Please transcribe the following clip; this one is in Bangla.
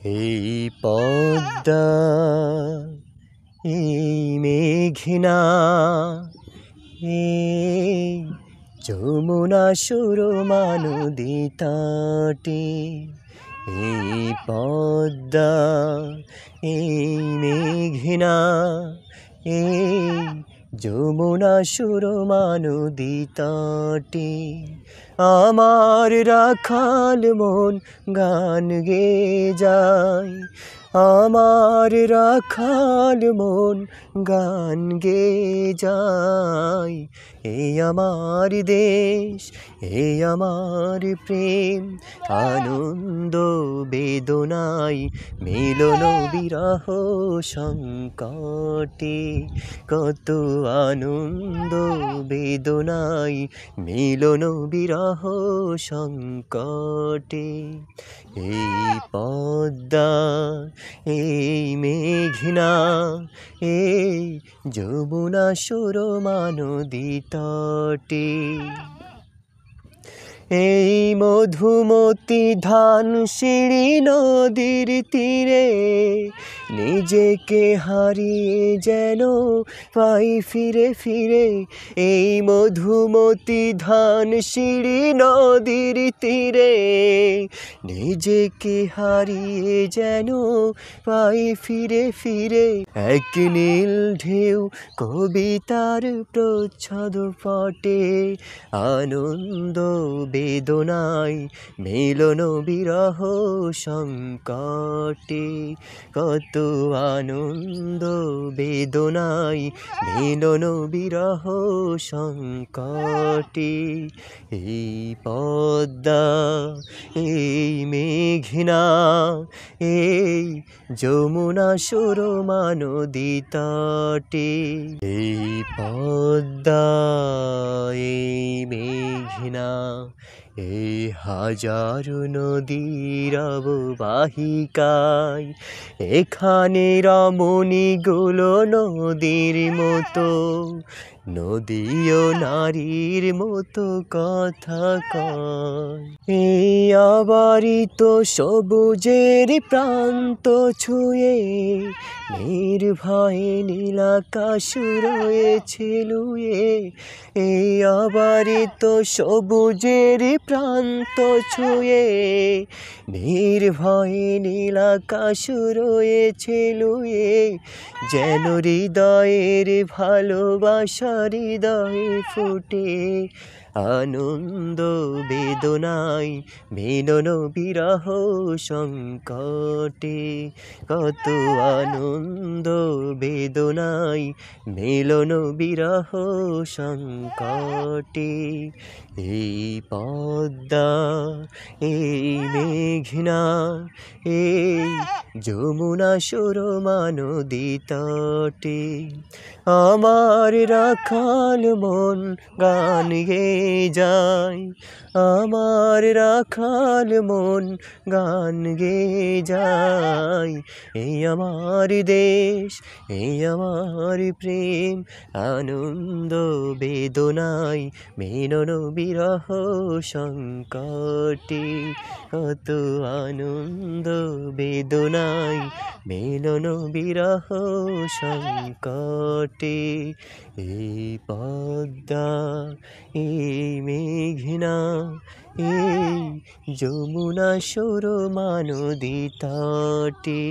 এই পদ্মা এই মেঘনা এই যমুনা সুরমা নদী তটে এই পদ্মা এই মেঘনা এই যমুনা সুরমা নদী তটে আমার রাখাল মন গান গেয়ে যায় আমার রাখাল মন গান গেয়ে যায় এই আমার দেশ এই আমার প্রেম আনন্দ বেদনায় মিলন বিরহ সংকটে কত আনন্দ বেদনায় মিলন বিরহ সংকটে এই পদ্মা এই মেঘনা এই যমুনা সুরমা নদী তটে এই মধুমতি ধান সিঁড়ি নদীর তীরে নিজেকে হারিয়ে যেন পাই ফিরে ফিরে এই মধুমতি ধান সিঁড়ি নদীর তীরে নিজেকে হারিয়ে যেন পাই ফিরে ফিরে এক নীল ঢেউ কবিতার প্রচ্ছদ পটে আনন্দ বেদনায় মিলন বিরহ সংকটে কত আনন্দ বেদনায় মিলন বিরহ সংকটে এই পদ্মা এই মেঘনা এই যমুনা সুরমা নদী তটে এই পদ্মা এই মেঘনা এই হাজারো নদীর অববাহিকায় এখানে রমণীগুলো নদীর মতো নদী ও নারীর মতো কথা কয় এই আবারিত সবুজের প্রান্ত ছুঁয়ে নির্ভয়ে নীলাকাশ রয়েছে লুয়ে এই আবারিত সবুজের প্রান্ত ছুঁয়ে নির্ভয়ে নীলাকাশ রয়েছে লুয়ে যেন হৃদয়ের ভালোবাসা হৃদয়ে ফুটে আনন্দ বেদনায় মিলন বিরহ সংকটে কত আনন্দ বেদনায় মিলন বিরহ সংকটে এই পদ্মা এই মেঘনা এই যমুনা সুরমা নদী তটে আমার রাখাল মন গান গেয়ে যায় আমার রাখাল মন গান গেয়ে যায় এই আমার দেশ এই আমার প্রেম আনন্দ বেদনায় মিলন বিরহ সংকটে কত আনন্দ বেদনায় মিলন বিরহ সংকটে এই পদ্মা এই মেঘনা এই যমুনা সুরমা নদী তটে।